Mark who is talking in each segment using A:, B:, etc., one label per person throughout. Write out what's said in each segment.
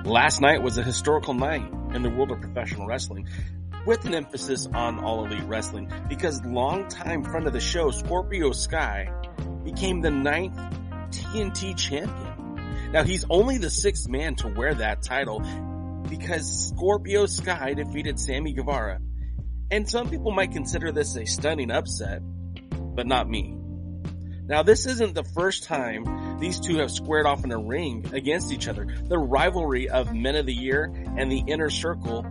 A: Last night was a historical night in the world of professional wrestling, with an emphasis on All Elite Wrestling, because longtime friend of the show, Scorpio Sky, became the 9th TNT champion. Now, he's only the 6th man to wear that title because Scorpio Sky defeated Sammy Guevara. And some people might consider this a stunning upset, but not me. Now, this isn't the first time these two have squared off in a ring against each other. The rivalry of Men of the Year and the Inner Circle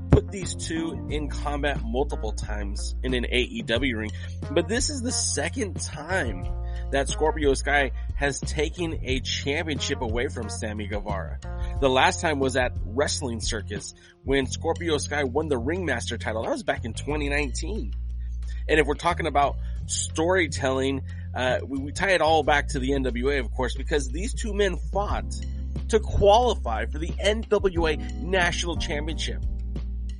A: put these two in combat multiple times in an AEW ring. But this is the second time that Scorpio Sky has taken a championship away from Sammy Guevara. The last time was at Wrestling Circus when Scorpio Sky won the Ringmaster title. That was back in 2019. And if we're talking about storytelling, we tie it all back to the NWA, of course, because these two men fought to qualify for the NWA National Championship.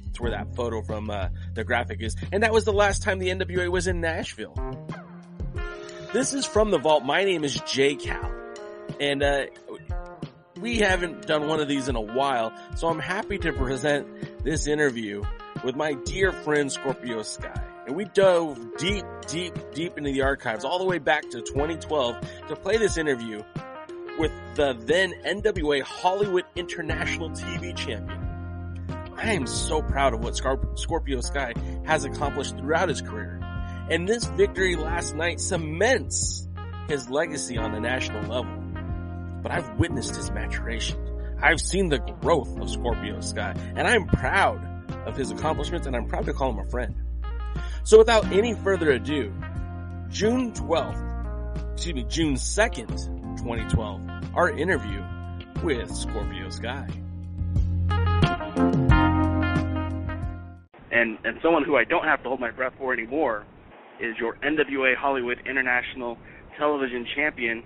A: That's where that photo from the graphic is. And that was the last time the NWA was in Nashville. This is From the Vault. My name is Jay Cal. And we haven't done one of these in a while, so I'm happy to present this interview with my dear friend Scorpio Sky. And we dove deep into the archives, all the way back to 2012, to play this interview with the then NWA Hollywood International TV champion. I am so proud of what Scorpio Sky has accomplished throughout his career. And this victory last night cements his legacy on the national level. But I've witnessed his maturation. I've seen the growth of Scorpio Sky, and I'm proud of his accomplishments, and I'm proud to call him a friend. So without any further ado, June 2nd, 2012, our interview with Scorpio Sky.
B: And someone who I don't have to hold my breath for anymore is your NWA Hollywood International Television Champion,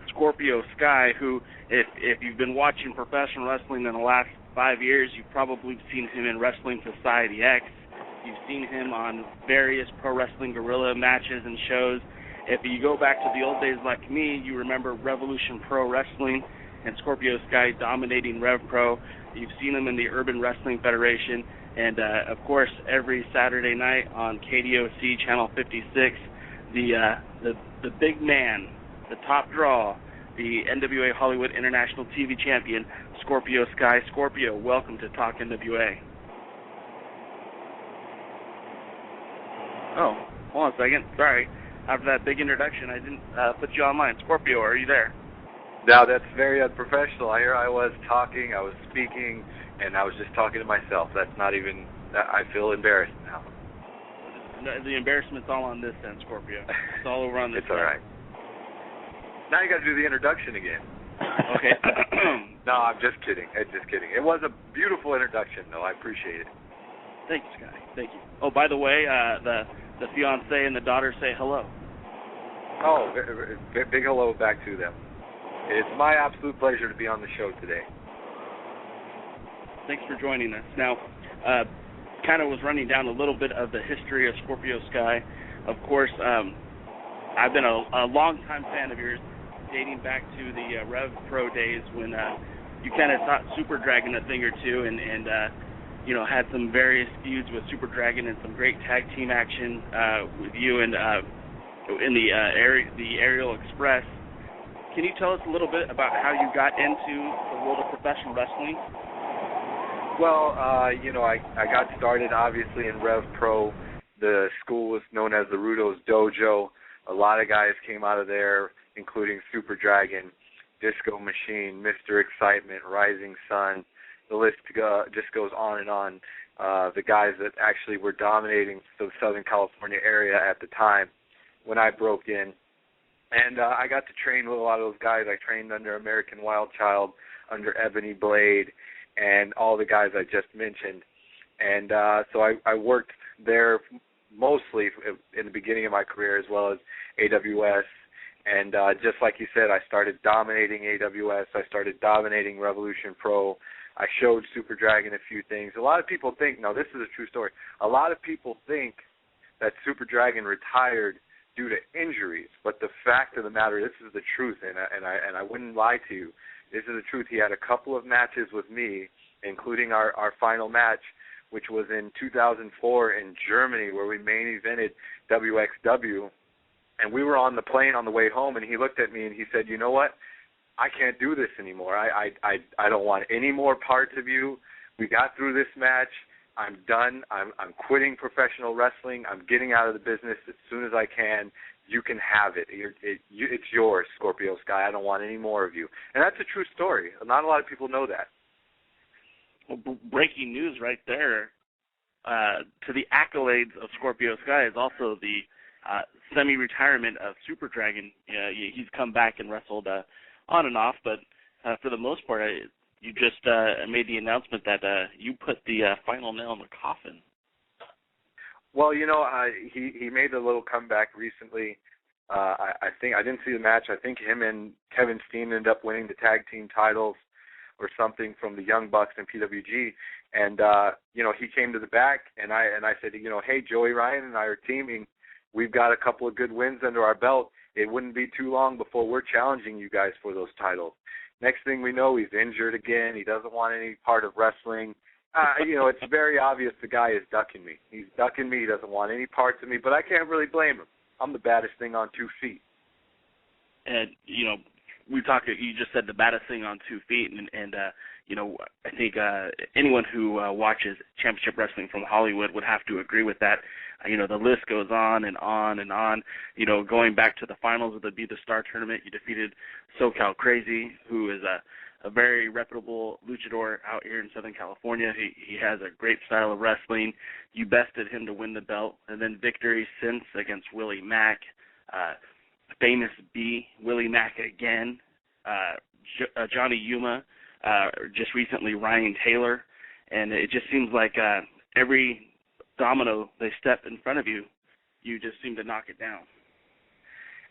B: Scorpio Sky, who, if you've been watching professional wrestling in the last 5 years, you've probably seen him in Wrestling Society X. You've seen him on various Pro Wrestling Guerrilla matches and shows. If you go back to the old days like me, you remember Revolution Pro Wrestling and Scorpio Sky dominating Rev Pro. You've seen him in the Urban Wrestling Federation. And, of course, every Saturday night on KDOC Channel 56, the big man, the top draw, the NWA Hollywood International TV champion, Scorpio Sky. Scorpio, welcome to Talk NWA. Oh, hold on a second. Sorry. After that big introduction, I didn't put you online. Scorpio, are you there?
C: No, that's very unprofessional. Here I was talking, I was speaking, and I was just talking to myself. That's not even, I feel embarrassed now.
B: The embarrassment's all on this end, Scorpio. It's all over on this
C: It's all right. Now you got to do the introduction again.
B: Okay.
C: No, I'm just kidding. It was a beautiful introduction, though. I appreciate it.
B: Thank you, Sky. Thank you. Oh, by the way, the fiance and the daughter say hello.
C: Oh, big hello back to them. It's my absolute pleasure to be on the show today.
B: Thanks for joining us. Now, kind of was running down a little bit of the history of Scorpio Sky. Of course, I've been a long-time fan of yours, dating back to the Rev Pro days when you kind of taught Super Dragon a thing or two, and had some various feuds with Super Dragon and some great tag team action with you and in the Aerial Express. Can you tell us a little bit about how you got into the world of professional wrestling?
C: Well, I got started obviously in Rev Pro. The school was known as the Rudos Dojo. A lot of guys came out of there, including Super Dragon, Disco Machine, Mr. Excitement, Rising Sun. The list just goes on and on. The guys that actually were dominating the Southern California area at the time when I broke in. And I got to train with a lot of those guys. I trained under American Wild Child, under Ebony Blade, and all the guys I just mentioned. And so I worked there mostly in the beginning of my career, as well as AWS. And just like you said, I started dominating AWS. I started dominating Revolution Pro. I showed Super Dragon a few things. A lot of people think, no, this is a true story. A lot of people think that Super Dragon retired due to injuries, but the fact of the matter, this is the truth, and I wouldn't lie to you. this is the truth. He had a couple of matches with me, including our final match, which was in 2004 in Germany, where we main evented WXW. And we were on the plane on the way home, and he looked at me and he said, you know what? I can't do this anymore. I don't want any more parts of you. We got through this match. I'm done. I'm quitting professional wrestling. I'm getting out of the business as soon as I can. You can have it. It's yours, Scorpio Sky. I don't want any more of you. And that's a true story. Not a lot of people know that.
B: Well, breaking news right there. To the accolades of Scorpio Sky is also the semi-retirement of Super Dragon. He's come back and wrestled on and off, but for the most part, you just made the announcement that you put the final nail in the coffin.
C: Well, he made a little comeback recently. I think I didn't see the match. I think him and Kevin Steen ended up winning the tag team titles or something from the Young Bucks and PWG. And he came to the back, and I said, hey, Joey Ryan and I are teaming. We've got a couple of good wins under our belt. It wouldn't be too long before we're challenging you guys for those titles. Next thing we know, he's injured again. He doesn't want any part of wrestling. It's very obvious the guy is ducking me. He's ducking me. He doesn't want any parts of me, but I can't really blame him. I'm the baddest thing on 2 feet.
B: And, we talked. You just said the baddest thing on 2 feet, and I think anyone who watches championship wrestling from Hollywood would have to agree with that. The list goes on and on and on. Going back to the finals of the Be the Star tournament, you defeated SoCal Crazy, who is a very reputable luchador out here in Southern California. He has a great style of wrestling. You bested him to win the belt, and then victories since against Willie Mack, Famous B, Willie Mack again, Johnny Yuma, just recently Ryan Taylor, and it just seems like every domino they step in front of you, you just seem to knock it down.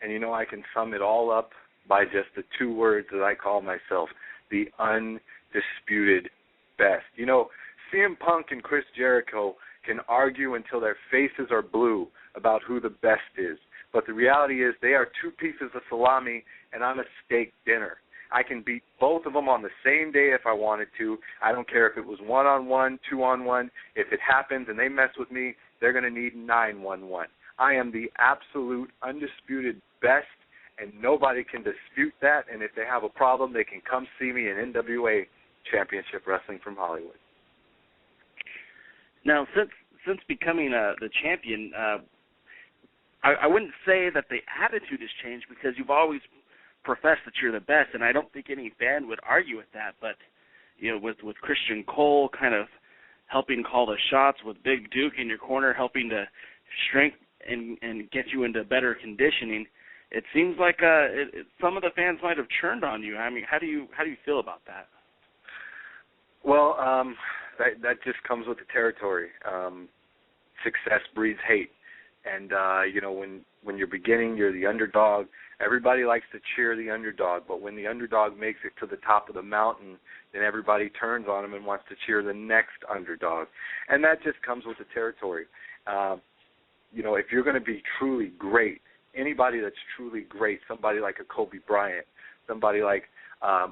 C: And I can sum it all up by just the 2 words that I call myself, the undisputed best. CM Punk and Chris Jericho can argue until their faces are blue about who the best is. But the reality is they are 2 pieces of salami, and I'm a steak dinner. I can beat both of them on the same day if I wanted to. I don't care if it was 1-on-1, 2-on-1. If it happens and they mess with me, they're going to need 9-1-1. I am the absolute undisputed best, and nobody can dispute that. And if they have a problem, they can come see me in NWA Championship Wrestling from Hollywood.
B: Now, since becoming the champion, I wouldn't say that the attitude has changed, because you've always professed that you're the best, and I don't think any fan would argue with that. But with Christian Cole kind of helping call the shots, with Big Duke in your corner helping to strengthen and get you into better conditioning, it seems like some of the fans might have turned on you. I mean, how do you feel about that?
C: Well, that just comes with the territory. Success breeds hate. And, when you're beginning, you're the underdog. Everybody likes to cheer the underdog, but when the underdog makes it to the top of the mountain, then everybody turns on him and wants to cheer the next underdog. And that just comes with the territory. If you're going to be truly great, anybody that's truly great, somebody like a Kobe Bryant, somebody like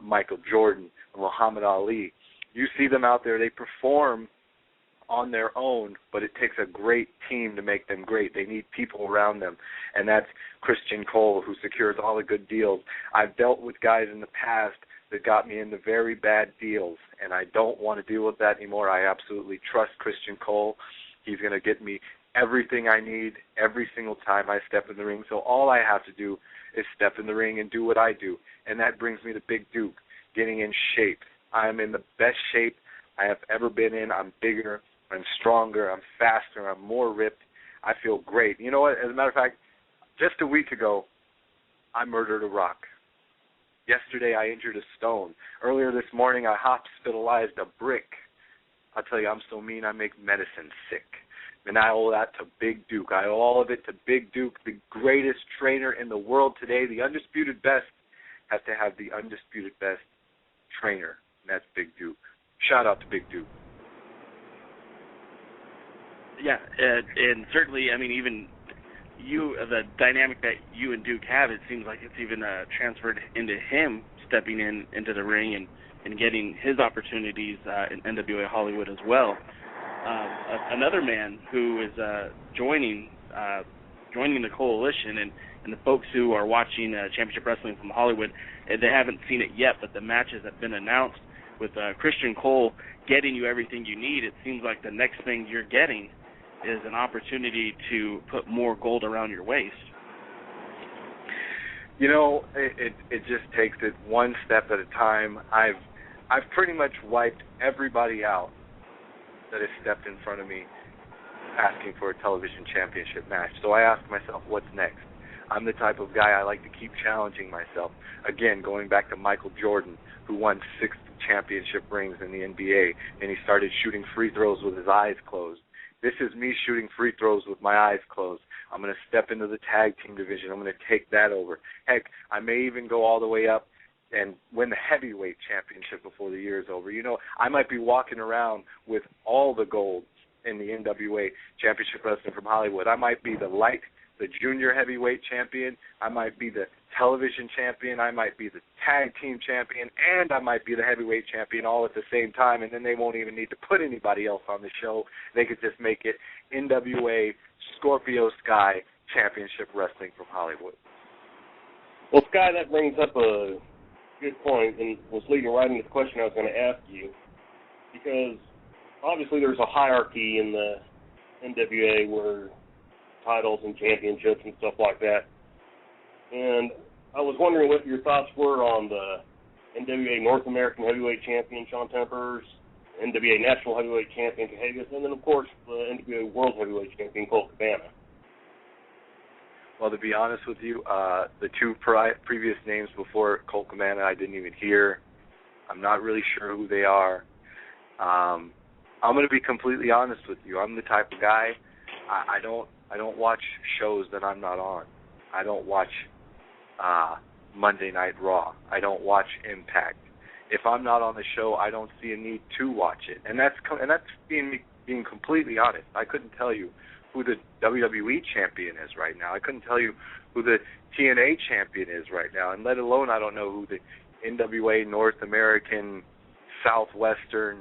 C: Michael Jordan, Muhammad Ali, you see them out there, they perform on their own, but it takes a great team to make them great. They need people around them, and that's Christian Cole, who secures all the good deals. I've dealt with guys in the past that got me into very bad deals, and I don't want to deal with that anymore. I absolutely trust Christian Cole. He's going to get me everything I need every single time I step in the ring, so all I have to do is step in the ring and do what I do, and that brings me to Big Duke, getting in shape. I'm in the best shape I have ever been in. I'm bigger, I'm stronger, I'm faster, I'm more ripped. I feel great. You know what? As a matter of fact, just a week ago, I murdered a rock. Yesterday, I injured a stone. Earlier this morning, I hospitalized a brick. I'll tell you, I'm so mean, I make medicine sick. And I owe that to Big Duke. I owe all of it to Big Duke, the greatest trainer in the world today. The undisputed best has to have the undisputed best trainer, and that's Big Duke. Shout out to Big Duke.
B: Yeah, and certainly, I mean, even you, the dynamic that you and Duke have, it seems like it's even transferred into him stepping into the ring and getting his opportunities in NWA Hollywood as well. Another man who is joining the coalition, and the folks who are watching Championship Wrestling from Hollywood, they haven't seen it yet, but the matches have been announced with Christian Cole getting you everything you need. It seems like the next thing you're getting is an opportunity to put more gold around your waist.
C: You know, it just takes it one step at a time. I've pretty much wiped everybody out that has stepped in front of me asking for a television championship match. So I asked myself, what's next? I'm the type of guy, I like to keep challenging myself. Again, going back to Michael Jordan, who won 6 championship rings in the NBA, and he started shooting free throws with his eyes closed. This is me shooting free throws with my eyes closed. I'm going to step into the tag team division. I'm going to take that over. Heck, I may even go all the way up and win the heavyweight championship before the year is over. You know, I might be walking around with all the gold in the NWA Championship Wrestling from Hollywood. I might be the junior heavyweight champion. I might be the television champion. I might be the tag team champion, and I might be the heavyweight champion all at the same time, and then they won't even need to put anybody else on the show. They could just make it NWA Scorpio Sky Championship Wrestling from Hollywood.
D: Well, Sky, that brings up a good point, and was leading right into the question I was going to ask you, because obviously there's a hierarchy in the NWA where titles and championships and stuff like that. And I was wondering what your thoughts were on the NWA North American Heavyweight Champion, Sean Tempers, NWA National Heavyweight Champion, Cahagas, and then, of course, the NWA World Heavyweight Champion, Colt Cabana.
C: Well, to be honest with you, the two previous names before Colt Cabana I didn't even hear. I'm not really sure who they are. I'm going to be completely honest with you. I'm the type of guy, I don't watch shows that I'm not on. I don't watch Monday Night Raw. I don't watch Impact. If I'm not on the show, I don't see a need to watch it. And that's being completely honest. I couldn't tell you who the WWE champion is right now. I couldn't tell you who the TNA champion is right now, and let alone I don't know who the NWA North American Southwestern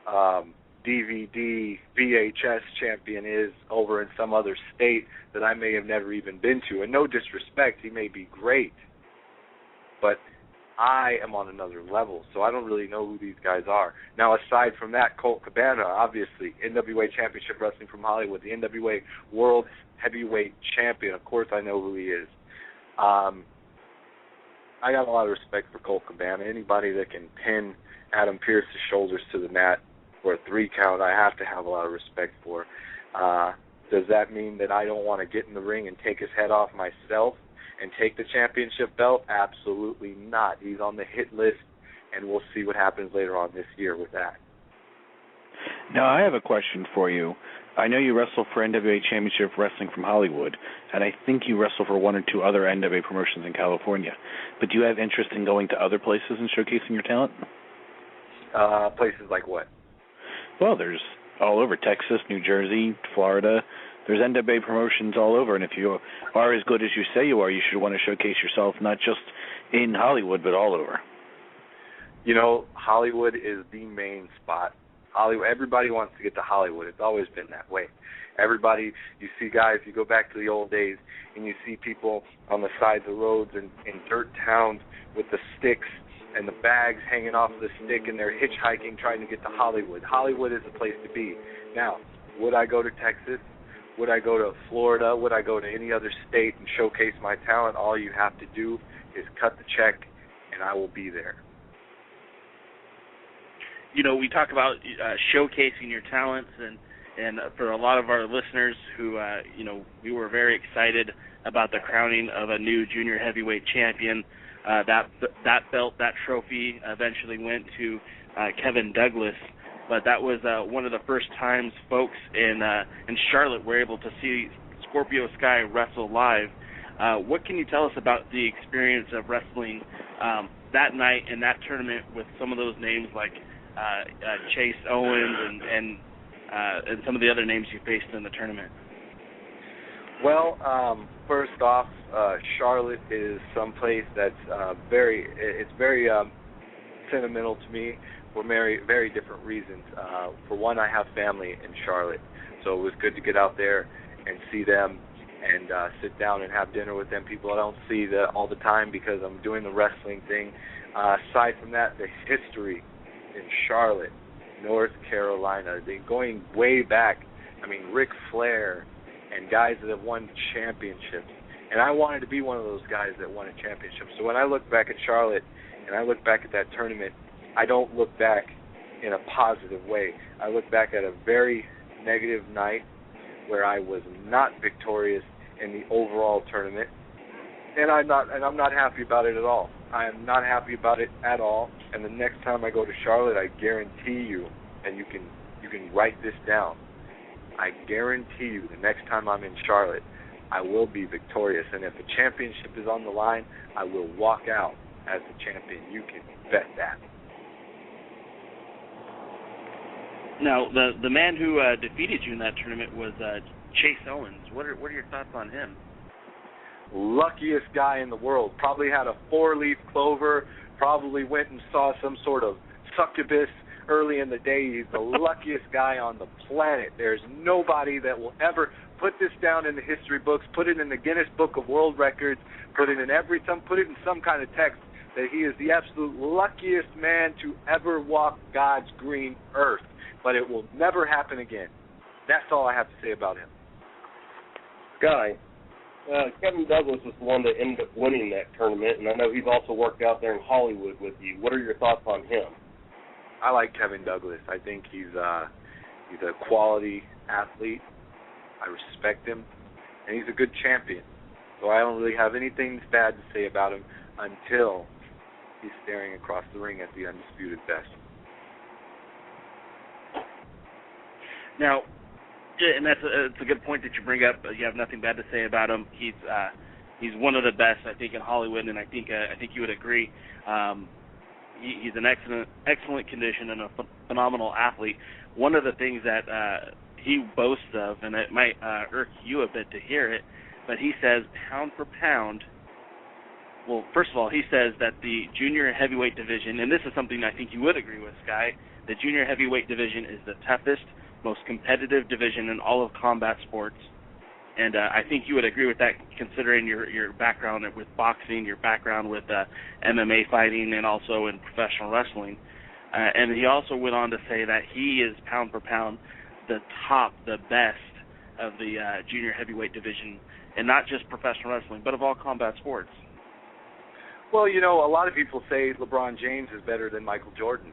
C: DVD VHS champion is over in some other state that I may have never even been to. And no disrespect, he may be great, but I am on another level, so I don't really know who these guys are. Now, aside from that, Colt Cabana, obviously, NWA Championship Wrestling from Hollywood, the NWA World Heavyweight Champion. Of course I know who he is. I got a lot of respect for Colt Cabana. Anybody that can pin Adam Pearce's shoulders to the mat for a 3 count, I have to have a lot of respect for. Does that mean that I don't want to get in the ring and take his head off myself and take the championship belt? Absolutely not. He's on the hit list, and we'll see what happens later on this year with that.
E: Now, I have a question for you. I know you wrestle for NWA Championship Wrestling from Hollywood, and I think you wrestle for 1 or 2 other NWA promotions in California. But do you have interest in going to other places and showcasing your talent?
C: Places like what?
E: Well, there's all over Texas, New Jersey, Florida. There's NWA promotions all over, and if you are as good as you say you are, you should want to showcase yourself not just in Hollywood, but all over.
C: You know, Hollywood is the main spot. Everybody wants to get to Hollywood. It's always been that way. Everybody, you see guys, you go back to the old days, and you see people on the sides of roads in dirt towns with the sticks and the bags hanging off the stick, and they're hitchhiking trying to get to Hollywood. Hollywood is the place to be. Now, would I go to Texas? Would I go to Florida? Would I go to any other state and showcase my talent? All you have to do is cut the check, and I will be there.
B: You know, we talk about showcasing your talents, and for a lot of our listeners who, we were very excited about the crowning of a new junior heavyweight champion. That belt, that trophy, eventually went to Kevin Douglas, but that was one of the first times folks in Charlotte were able to see Scorpio Sky wrestle live. What can you tell us about the experience of wrestling that night in that tournament with some of those names like Chase Owens and some of the other names you faced in the tournament?
C: Well, first off, Charlotte is someplace that's very sentimental to me for very different reasons. For one, I have family in Charlotte, so it was good to get out there and see them and sit down and have dinner with them. People I don't see all the time because I'm doing the wrestling thing. Aside from that, the history in Charlotte, North Carolina, going way back. I mean, Ric Flair and guys that have won championships. And I wanted to be one of those guys that won a championship. So when I look back at Charlotte and I look back at that tournament, I don't look back in a positive way. I look back at a very negative night where I was not victorious in the overall tournament, and I'm not happy about it at all. I am not happy about it at all. And the next time I go to Charlotte, I guarantee you, and you can write this down, I guarantee you the next time I'm in Charlotte, I will be victorious. And if a championship is on the line, I will walk out as the champion. You can bet that.
B: Now, the man who defeated you in that tournament was Chase Owens. What are your thoughts on him?
C: Luckiest guy in the world. Probably had a 4-leaf clover. Probably went and saw some sort of succubus early in the day. He's the luckiest guy on the planet. There's nobody that will ever put this down in the history books, put it in the Guinness Book of World Records, put it in some kind of text that he is the absolute luckiest man to ever walk God's green earth. But it will never happen again. That's all I have to say about him.
D: Sky, Kevin Douglas was the one that ended up winning that tournament, and I know he's also worked out there in Hollywood with you. What are your thoughts on him?
C: I like Kevin Douglas. I think he's a quality athlete. I respect him, and he's a good champion. So I don't really have anything bad to say about him until he's staring across the ring at the undisputed best.
B: Now, and it's a good point that you bring up. You have nothing bad to say about him. He's one of the best, I think, in Hollywood, and I think you would agree. He's an excellent condition and a phenomenal athlete. One of the things that he boasts of, and it might irk you a bit to hear it, but he says pound for pound. Well, first of all, he says that the junior heavyweight division, and this is something I think you would agree with, Sky, the junior heavyweight division is the toughest, most competitive division in all of combat sports. And I think you would agree with that, considering your background with boxing, your background with MMA fighting, and also in professional wrestling. And he also went on to say that he is, pound for pound, the best of the junior heavyweight division, and not just professional wrestling, but of all combat sports.
C: Well, you know, a lot of people say LeBron James is better than Michael Jordan,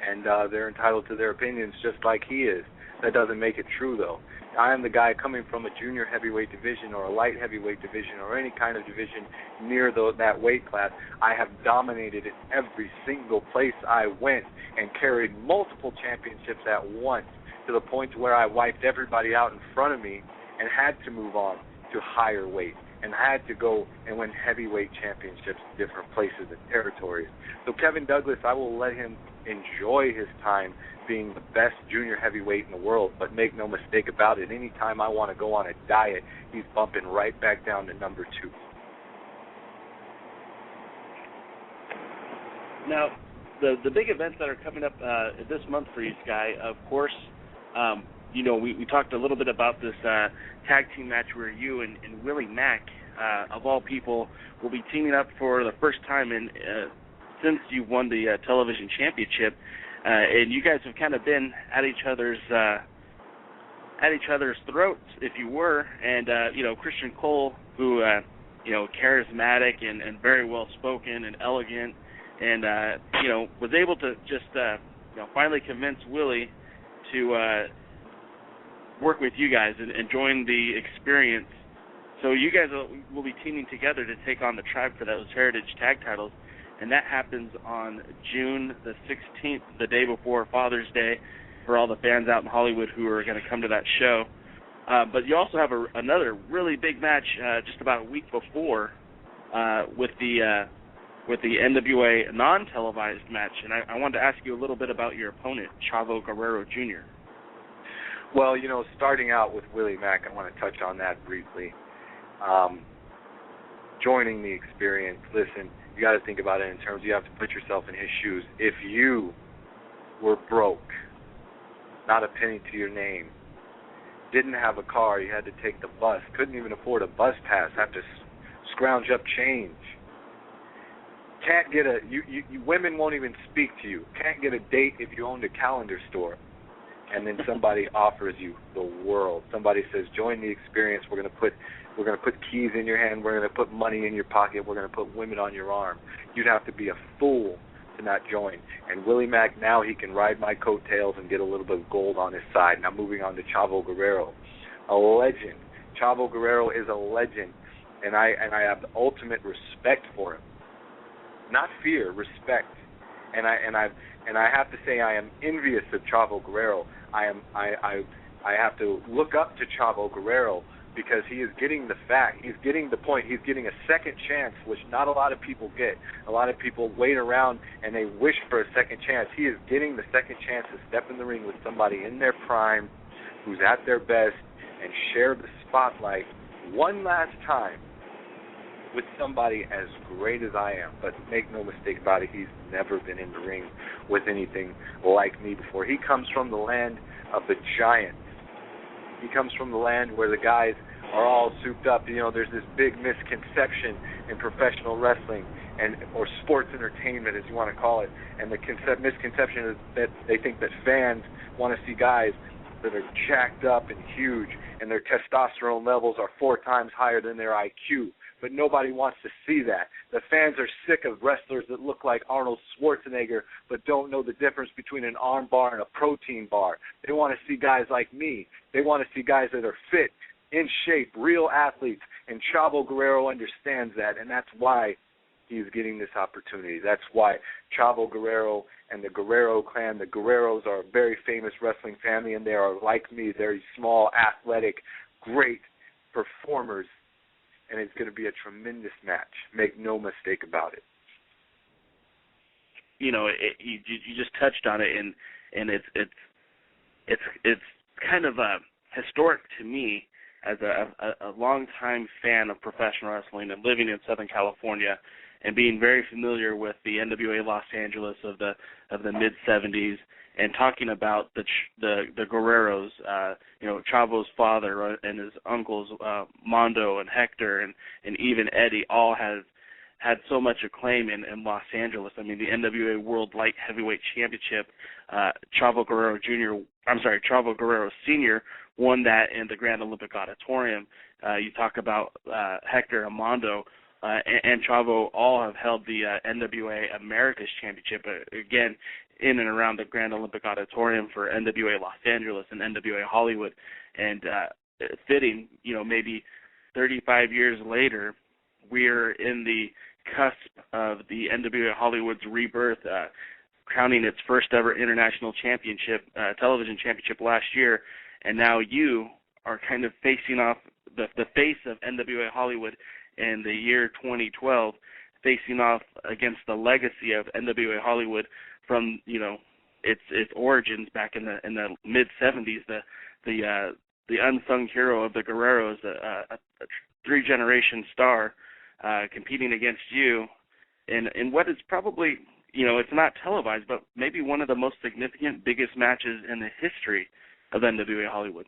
C: and they're entitled to their opinions just like he is. That doesn't make it true, though. I am the guy coming from a junior heavyweight division or a light heavyweight division or any kind of division near that weight class. I have dominated in every single place I went and carried multiple championships at once, to the point where I wiped everybody out in front of me and had to move on to higher weight and had to go and win heavyweight championships in different places and territories. So Kevin Douglas, I will let him enjoy his time being the best junior heavyweight in the world, but make no mistake about it, anytime I want to go on a diet, he's bumping right back down to number 2.
B: Now, the big events that are coming up this month for you, Sky, of course, you know, we talked a little bit about this tag team match where you and Willie Mack, of all people, will be teaming up for the first time since you won the television championship, and you guys have kind of been at each other's throats, if you were. And you know, Christian Cole, who you know, charismatic and very well spoken and elegant, and you know, was able to just you know, finally convince Willie to work with you guys and join the experience. So you guys will be teaming together to take on the Tribe for those Heritage Tag titles, and that happens on June the 16th, the day before Father's Day, for all the fans out in Hollywood who are going to come to that show. But you also have another really big match just about a week before with the NWA non-televised match, and I wanted to ask you a little bit about your opponent, Chavo Guerrero Jr.
C: Well, you know, starting out with Willie Mack, I want to touch on that briefly. joining the experience. Listen, you got to think about it in terms, you have to put yourself in his shoes. If you were broke, not a penny to your name, didn't have a car, you had to take the bus, couldn't even afford a bus pass, have to scrounge up change, can't get women won't even speak to you, can't get a date if you owned a calendar store, and then somebody offers you the world. Somebody says, join the experience, we're going to put keys in your hand, we're going to put money in your pocket, we're going to put women on your arm. You'd have to be a fool to not join. And Willie Mack, now he can ride my coattails and get a little bit of gold on his side. Now moving on to Chavo Guerrero, a legend. Chavo Guerrero is a legend, and I have the ultimate respect for him. Not fear, respect. And I have to say I am envious of Chavo Guerrero. I have to look up to Chavo Guerrero because he is getting the fact, he's getting the point, he's getting a second chance, which not a lot of people get. A lot of people wait around and they wish for a second chance. He is getting the second chance to step in the ring with somebody in their prime, who's at their best, and share the spotlight one last time with somebody as great as I am. But make no mistake about it, he's never been in the ring with anything like me before. He comes from the land of the giants. He comes from the land where the guys are all souped up. You know, there's this big misconception in professional wrestling or sports entertainment, as you want to call it. And the misconception is that they think that fans want to see guys that are jacked up and huge, and their testosterone levels are 4 times higher than their IQ. But nobody wants to see that. The fans are sick of wrestlers that look like Arnold Schwarzenegger but don't know the difference between an arm bar and a protein bar. They want to see guys like me. They want to see guys that are fit, in shape, real athletes. And Chavo Guerrero understands that, and that's why he's getting this opportunity. That's why Chavo Guerrero and the Guerrero clan, the Guerreros are a very famous wrestling family, and they are, like me, very small, athletic, great performers. And it's going to be a tremendous match. Make no mistake about it.
B: You know, you just touched on it, and it's kind of historic to me as a longtime fan of professional wrestling and living in Southern California, and being very familiar with the NWA Los Angeles of the mid '70s, and talking about the Guerreros, you know, Chavo's father and his uncles Mondo and Hector and even Eddie all had so much acclaim in Los Angeles. I mean, the NWA World Light Heavyweight Championship, Chavo Guerrero Sr. won that in the Grand Olympic Auditorium. You talk about Hector and Mondo. And Chavo all have held the NWA Americas Championship, again, in and around the Grand Olympic Auditorium for NWA Los Angeles and NWA Hollywood. And fitting, you know, maybe 35 years later, we're in the cusp of the NWA Hollywood's rebirth, crowning its first ever international championship, television championship last year. And now you are kind of facing off the face of NWA Hollywood in the year 2012, facing off against the legacy of NWA Hollywood from, you know, its origins back in the mid 70s. The unsung hero of the Guerreros, a 3-generation star, competing against you in what is probably, you know, it's not televised, but maybe one of the most significant, biggest matches in the history of NWA Hollywood.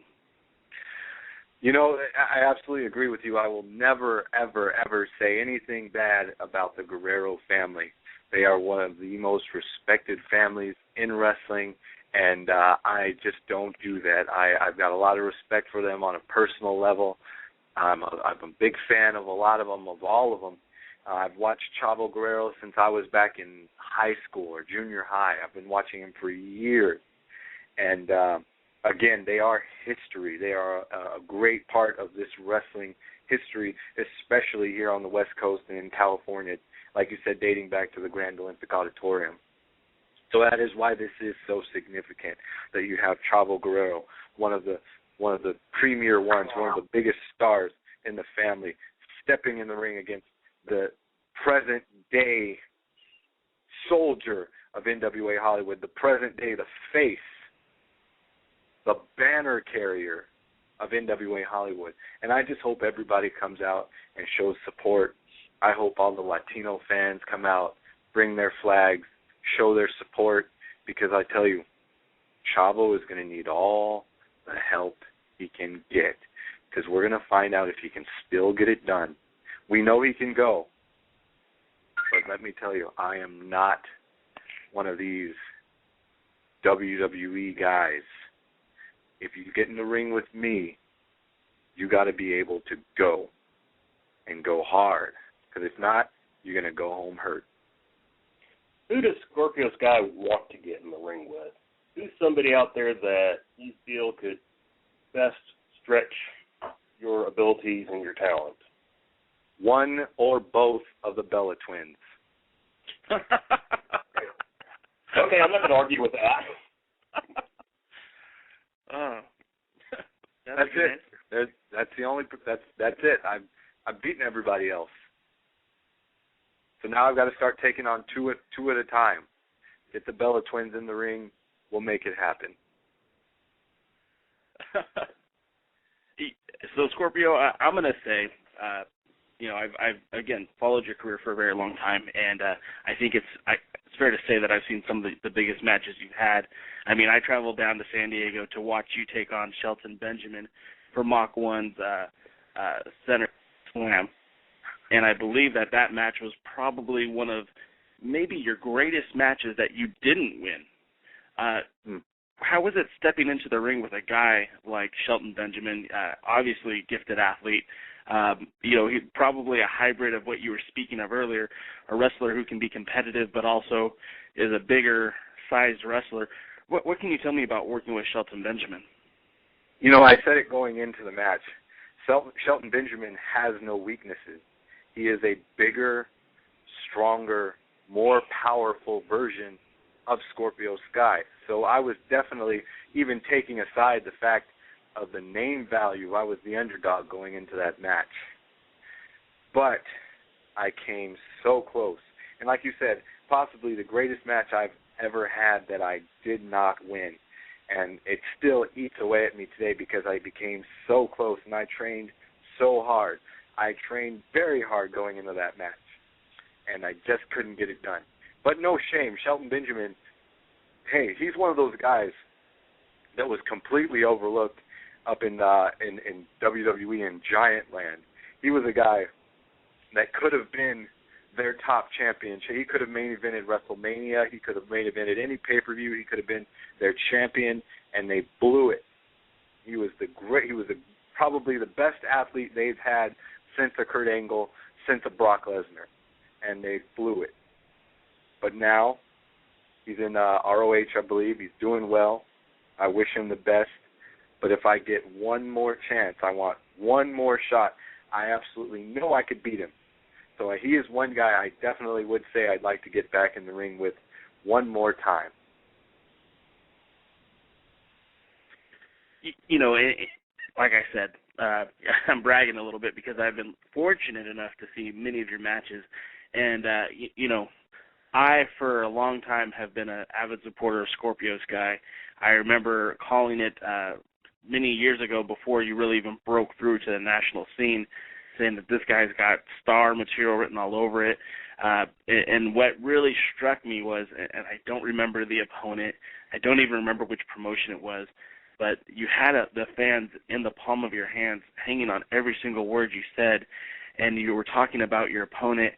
C: You know, I absolutely agree with you. I will never, ever, ever say anything bad about the Guerrero family. They are one of the most respected families in wrestling, and I just don't do that. I've got a lot of respect for them on a personal level. I'm a big fan of a lot of them, of all of them. I've watched Chavo Guerrero since I was back in high school or junior high. I've been watching him for years. And again, they are history. They are a great part of this wrestling history, especially here on the West Coast and in California, like you said, dating back to the Grand Olympic Auditorium. So that is why this is so significant, that you have Chavo Guerrero, one of the premier ones, one of the biggest stars in the family, stepping in the ring against the present-day soldier of NWA Hollywood, the present-day, the face, the banner carrier of NWA Hollywood. And I just hope everybody comes out and shows support I hope all the Latino fans come out, bring their flags, show their support, because I tell you, Chavo is going to need all the help he can get, because we're going to find out if he can still get it done. We know he can go, but let me tell you, I am not one of these WWE guys. If you get in the ring with me, you got to be able to go and go hard, because if not, you're going to go home hurt.
D: Who does Scorpio Sky want to get in the ring with? Who's somebody out there that you feel could best stretch your abilities and your talent?
C: One or both of the Bella twins.
D: Okay, I'm not going to argue with that.
C: That's it. That's the only. That's it. I've beaten everybody else. So now I've got to start taking on two at a time. Get the Bella twins in the ring. We'll make it happen.
B: So Scorpio, I'm going to say, I've again followed your career for a very long time, and I think it's fair to say that I've seen some of the biggest matches you've had. I mean, I traveled down to San Diego to watch you take on Shelton Benjamin for Mach 1's Center Slam, and I believe that match was probably one of maybe your greatest matches that you didn't win. How was it stepping into the ring with a guy like Shelton Benjamin, obviously gifted athlete, he's probably a hybrid of what you were speaking of earlier, a wrestler who can be competitive but also is a bigger sized wrestler. What can you tell me about working with Shelton Benjamin?
C: I said it going into the match. Shelton Benjamin has no weaknesses. He is a bigger, stronger, more powerful version of Scorpio Sky. So I was definitely, even taking aside the fact of the name value, I was the underdog going into that match. But I came so close. And like you said, possibly the greatest match I've ever had that I did not win. And it still eats away at me today because I became so close and I trained so hard. I trained very hard going into that match. And I just couldn't get it done. But no shame, Shelton Benjamin, hey, he's one of those guys that was completely overlooked up in WWE and Giant Land. He was a guy that could have been their top champion. He could have main evented WrestleMania. He could have main evented any pay-per-view. He could have been their champion, and they blew it. He was probably the best athlete they've had since a Kurt Angle, since a Brock Lesnar, and they blew it. But now he's in ROH, I believe. He's doing well. I wish him the best. But if I get one more chance, I want one more shot, I absolutely know I could beat him. So he is one guy I definitely would say I'd like to get back in the ring with one more time.
B: Like I said, I'm bragging a little bit because I've been fortunate enough to see many of your matches. And, I, for a long time, have been an avid supporter of Scorpio Sky. I remember calling it many years ago before you really even broke through to the national scene, saying that this guy's got star material written all over it. And what really struck me was, and I don't remember the opponent, I don't even remember which promotion it was, but you had the fans in the palm of your hands hanging on every single word you said, and you were talking about your opponent,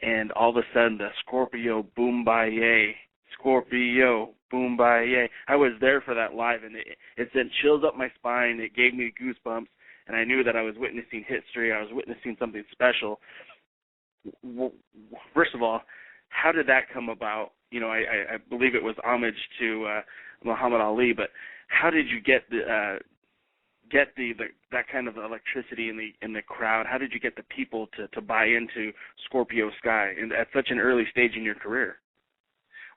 B: and all of a sudden the Scorpio boom by yay, Scorpio boom by yay. I was there for that live, and it sent chills up my spine. It gave me goosebumps, and I knew that I was witnessing history. I was witnessing something special. First of all, how did that come about? I believe it was homage to Muhammad Ali, but how did you get that kind of electricity in the crowd? How did you get the people to buy into Scorpio Sky at such an early stage in your career?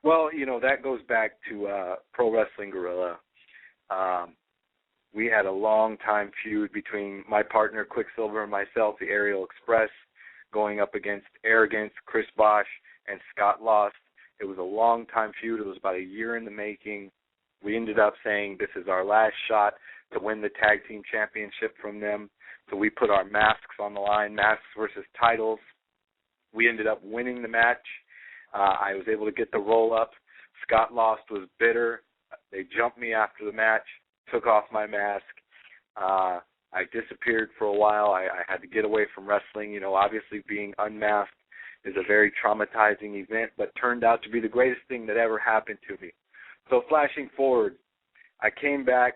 C: Well, that goes back to Pro Wrestling Guerrilla. We had a long-time feud between my partner Quicksilver and myself, the Aerial Express, going up against Arrogance, Chris Bosch, and Scott Lost. It was a long-time feud. It was about a year in the making. We ended up saying this is our last shot to win the tag team championship from them. So we put our masks on the line, masks versus titles. We ended up winning the match. I was able to get the roll-up. Scott Lost was bitter. They jumped me after the match, took off my mask. I disappeared for a while. I had to get away from wrestling. Obviously being unmasked is a very traumatizing event, but turned out to be the greatest thing that ever happened to me. So flashing forward, I came back.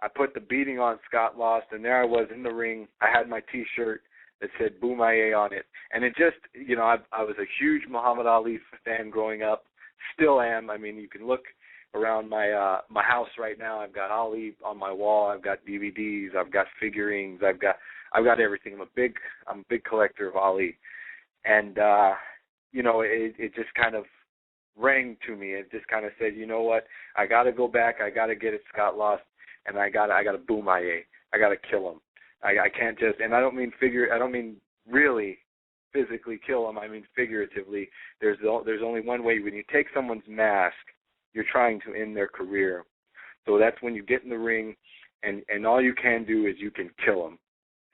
C: I put the beating on Scott Lost, and there I was in the ring. I had my T-shirt that said Boomaye on it. And it just, I was a huge Muhammad Ali fan growing up. Still am. I mean, you can look around my house right now. I've got Ali on my wall. I've got DVDs. I've got figurines. I've got everything. I'm a big collector of Ali. And it just kind of rang to me. It just kind of said, you know what? I got to go back. I got to get at Scott Lost, and I got to Boomaye. I got to kill him. I can't just, and I don't mean really physically kill him. I mean figuratively. There's only one way. When you take someone's mask, you're trying to end their career. So that's when you get in the ring, and all you can do is you can kill them,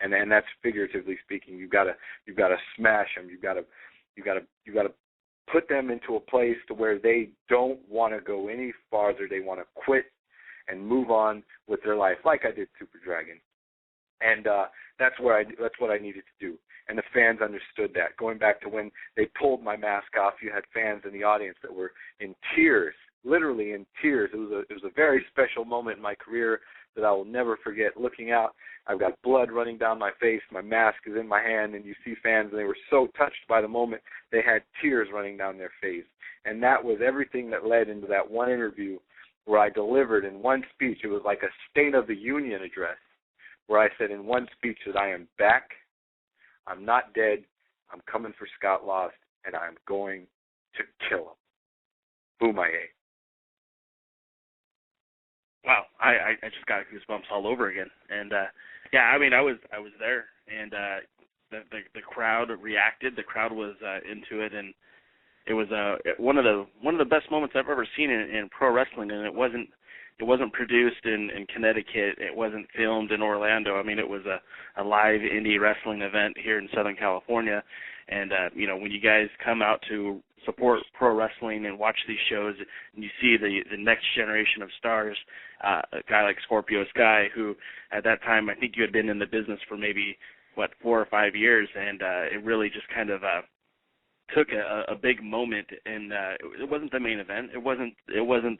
C: and that's figuratively speaking. You've got to smash them. You've got to put them into a place to where they don't want to go any farther. They want to quit and move on with their life, like I did Super Dragon. And that's what I needed to do. And the fans understood that. Going back to when they pulled my mask off, you had fans in the audience that were in tears, literally in tears. It was a very special moment in my career that I will never forget. Looking out, I've got blood running down my face. My mask is in my hand, and you see fans, and they were so touched by the moment, they had tears running down their face. And that was everything that led into that one interview where I delivered in one speech. It was like a State of the Union address, where I said in one speech that I am back, I'm not dead, I'm coming for Scott Lost, and I'm going to kill him. Boomaye.
B: Wow, I just got goosebumps all over again. And I mean, I was there, and the crowd reacted. The crowd was into it, and it was one of the best moments I've ever seen in pro wrestling. And it wasn't produced in Connecticut. It wasn't filmed in Orlando. I mean, it was a live indie wrestling event here in Southern California. And, when you guys come out to support pro wrestling and watch these shows, and you see the next generation of stars, a guy like Scorpio Sky, who at that time, I think you had been in the business for maybe, 4 or 5 years, and it really just kind of took a big moment. And it wasn't the main event. It wasn't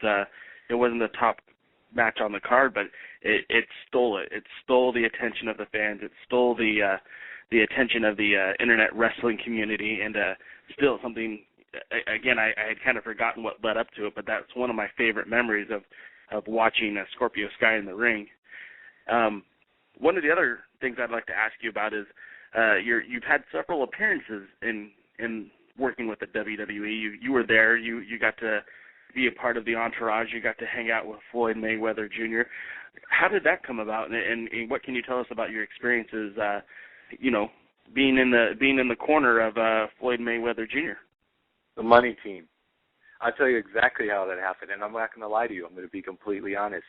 B: the top match on the card, but it stole it. It stole the attention of the fans. It stole the attention of the internet wrestling community, and still something. Again, I had kind of forgotten what led up to it, but that's one of my favorite memories of watching Scorpio Sky in the ring. One of the other things I'd like to ask you about is you've had several appearances in working with the WWE. You were there. You got to be a part of the entourage. You got to hang out with Floyd Mayweather Jr. How did that come about, and what can you tell us about your experiences, being in the corner of Floyd Mayweather Jr.?
C: The money team. I'll tell you exactly how that happened, and I'm not going to lie to you. I'm going to be completely honest.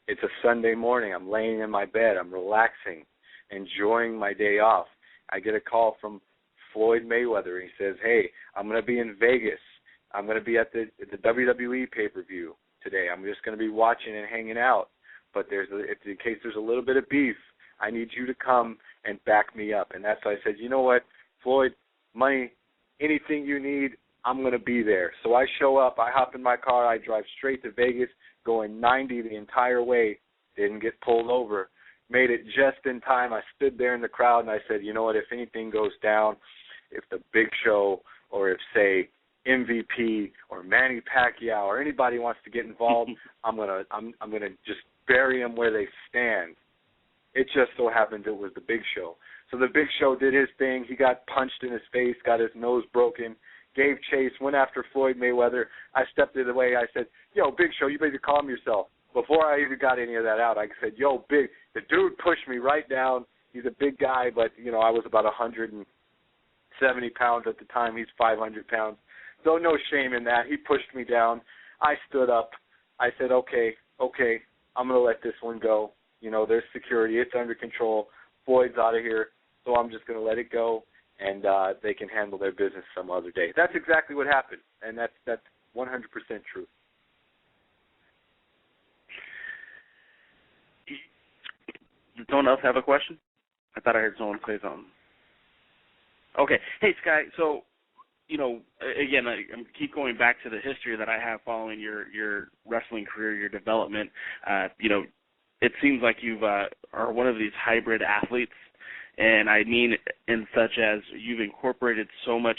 C: It's a Sunday morning. I'm laying in my bed. I'm relaxing, enjoying my day off. I get a call from Floyd Mayweather. He says, hey, I'm going to be in Vegas. I'm going to be at the WWE pay-per-view today. I'm just going to be watching and hanging out. But in case there's a little bit of beef, I need you to come and back me up. And that's why I said, you know what, Floyd, money, anything you need, I'm going to be there. So I show up. I hop in my car. I drive straight to Vegas, going 90 the entire way. Didn't get pulled over. Made it just in time. I stood there in the crowd, and I said, you know what, if anything goes down, if the Big Show or if, say, MVP or Manny Pacquiao or anybody wants to get involved, I'm gonna just bury them where they stand. It just so happened it was the Big Show. So the Big Show did his thing. He got punched in his face, got his nose broken, gave chase, went after Floyd Mayweather. I stepped it away. I said, yo, Big Show, you better calm yourself. Before I even got any of that out, I said, yo, Big, the dude pushed me right down. He's a big guy, but, I was about 170 pounds at the time. He's 500 pounds. So no shame in that. He pushed me down. I stood up. I said, okay, I'm going to let this one go. There's security. It's under control. Floyd's out of here, so I'm just going to let it go. and they can handle their business some other day. That's exactly what happened, and that's 100% true.
B: Does someone else have a question? I thought I heard someone say something. Okay. Hey, Sky, so, again, I keep going back to the history that I have following your wrestling career, your development. It seems like you are one of these hybrid athletes, and I mean in such as you've incorporated so much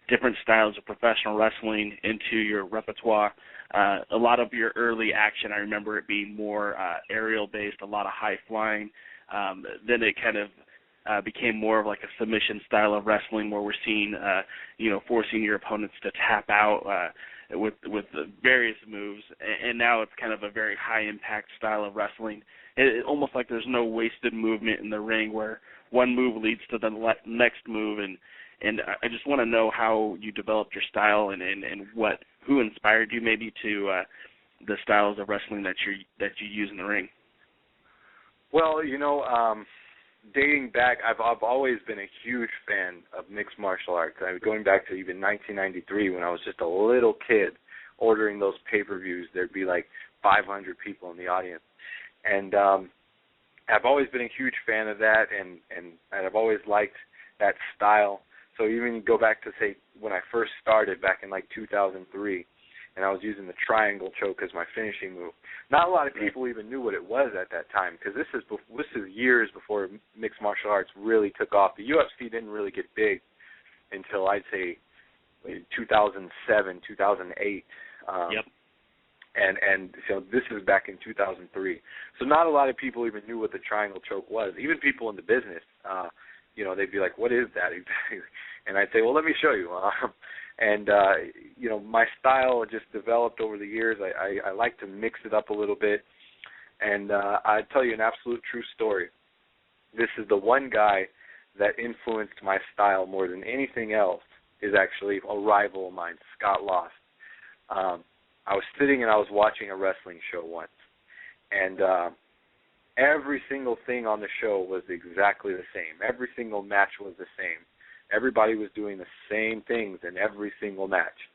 B: different styles of professional wrestling into your repertoire. A lot of your early action, I remember it being more aerial-based, a lot of high-flying. Then it kind of became more of like a submission style of wrestling where we're seeing, forcing your opponents to tap out with the various moves. And now it's kind of a very high-impact style of wrestling. It almost like there's no wasted movement in the ring where one move leads to the next move. And I just want to know how you developed your style and who inspired you maybe to the styles of wrestling that you use in the ring.
C: Well, dating back, I've always been a huge fan of mixed martial arts. Going back to even 1993 when I was just a little kid ordering those pay-per-views, there'd be like 500 people in the audience. And I've always been a huge fan of that, and I've always liked that style. So even you go back to, say, when I first started back in like 2003, and I was using the triangle choke as my finishing move. Not a lot of people even knew what it was at that time, because this is years before mixed martial arts really took off. The UFC didn't really get big until I'd say 2007, 2008.
B: Yep.
C: And so this is back in 2003. So not a lot of people even knew what the triangle choke was. Even people in the business, they'd be like, "What is that exactly?" And I'd say, "Well, let me show you." My style just developed over the years. I like to mix it up a little bit. And I'd tell you an absolute true story. This is the one guy that influenced my style more than anything else is actually a rival of mine, Scott Lost. I was sitting and I was watching a wrestling show once. And every single thing on the show was exactly the same. Every single match was the same. Everybody was doing the same things in every single match.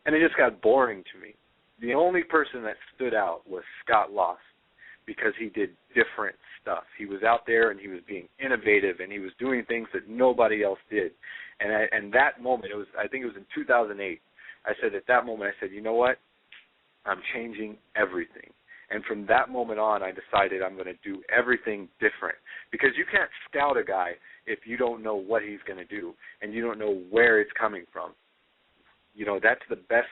C: And it just got boring to me. The only person that stood out was Scott Lost because he did different stuff. He was out there and he was being innovative and he was doing things that nobody else did. And that moment, I think it was in 2008, at that moment, you know what? I'm changing everything. And from that moment on, I decided I'm going to do everything different. Because you can't scout a guy if you don't know what he's going to do and you don't know where it's coming from. That's the best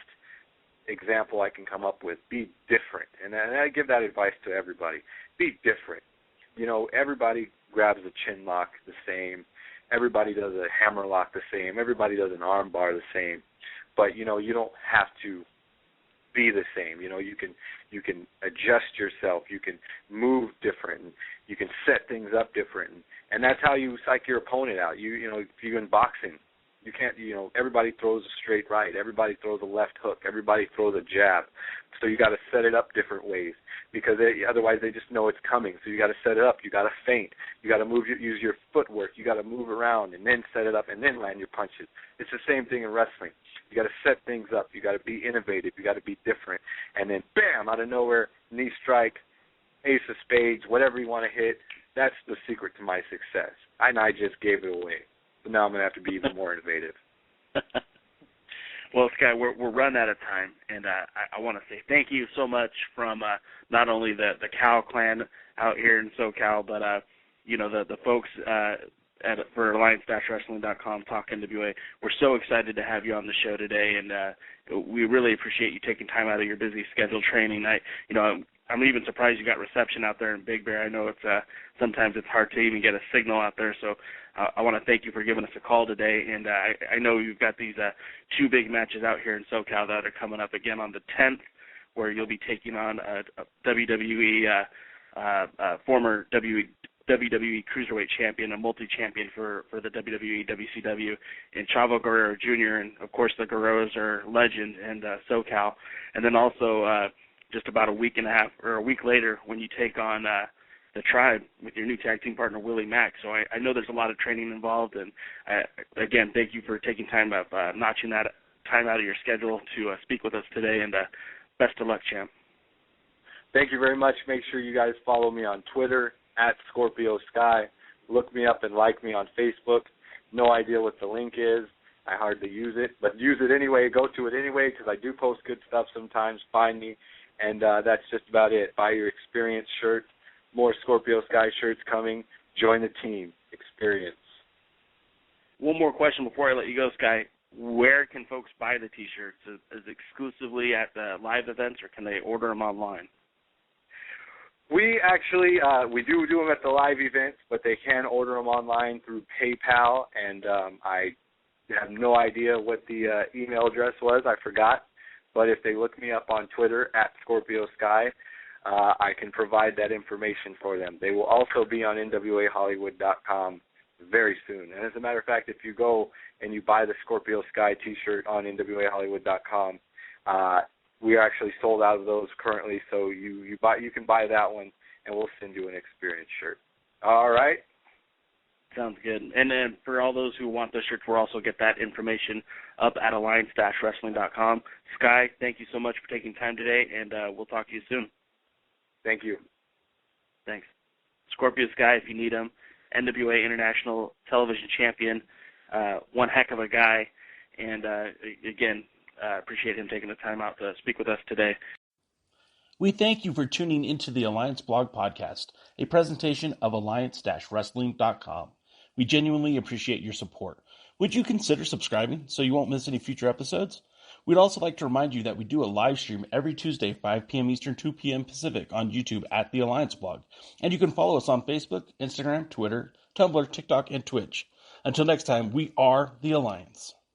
C: example I can come up with. Be different. And I give that advice to everybody. Be different. Everybody grabs a chin lock the same. Everybody does a hammer lock the same. Everybody does an arm bar the same. But, you don't have to be the same. You can adjust yourself. You can move different. And you can set things up different. And that's how you psych your opponent out. If you're in boxing, you can't, everybody throws a straight right. Everybody throws a left hook. Everybody throws a jab. So you got to set it up different ways because otherwise they just know it's coming. So you got to set it up. You got to feint. You got to use your footwork. You got to move around and then set it up and then land your punches. It's the same thing in wrestling. You got to set things up. You got to be innovative. You got to be different. And then, bam, out of nowhere, knee strike, ace of spades, whatever you want to hit. That's the secret to my success. And I just gave it away. So now I'm going to have to be even more innovative.
B: Well, Sky, we're running out of time, and I want to say thank you so much from not only the Cal clan out here in SoCal, but the folks for Alliance-Wrestling.com, Talk NWA. We're so excited to have you on the show today, and we really appreciate you taking time out of your busy schedule training. I'm even surprised you got reception out there in Big Bear. I know it's sometimes it's hard to even get a signal out there, so I want to thank you for giving us a call today. And I know you've got these two big matches out here in SoCal that are coming up again on the 10th, where you'll be taking on a WWE, former WWE Cruiserweight champion, a multi-champion for the WWE, WCW, and Chavo Guerrero Jr., and, of course, the Guerreros are legend in SoCal. And then also just about a week and a half or a week later when you take on the Tribe with your new tag team partner, Willie Mack. So I know there's a lot of training involved. And, again, thank you for taking time of notching that time out of your schedule to speak with us today. And best of luck, champ.
C: Thank you very much. Make sure you guys follow me on Twitter, @Scorpio Sky. Look me up and like me on Facebook. No idea what the link is. I hardly use it, but use it anyway. Go to it anyway because I do post good stuff sometimes. Find me, and that's just about it. Buy your Experience shirt. More Scorpio Sky shirts coming. Join the team. Experience.
B: One more question before I let you go, Sky. Where can folks buy the T-shirts? Is it exclusively at the live events, or can they order them online?
C: We actually, we do them at the live events, but they can order them online through PayPal, and I have no idea what the email address was. I forgot. But if they look me up on Twitter, @Scorpio Sky, I can provide that information for them. They will also be on NWAHollywood.com very soon. And as a matter of fact, if you go and you buy the Scorpio Sky T-shirt on NWAHollywood.com, we are actually sold out of those currently, so you can buy that one, and we'll send you an Experience shirt. All right?
B: Sounds good. And then for all those who want those shirts, we'll also get that information up at alliance-wrestling.com. Sky, thank you so much for taking time today, and we'll talk to you soon.
C: Thank you.
B: Thanks. Scorpio Sky, if you need him, NWA International Television Champion, one heck of a guy, and again, appreciate him taking the time out to speak with us today.
A: We thank you for tuning into the Alliance Blog Podcast, a presentation of alliance-wrestling.com. We genuinely appreciate your support. Would you consider subscribing so you won't miss any future episodes? We'd also like to remind you that we do a live stream every Tuesday, 5 p.m. Eastern, 2 p.m. Pacific on YouTube at The Alliance Blog. And you can follow us on Facebook, Instagram, Twitter, Tumblr, TikTok, and Twitch. Until next time, we are The Alliance.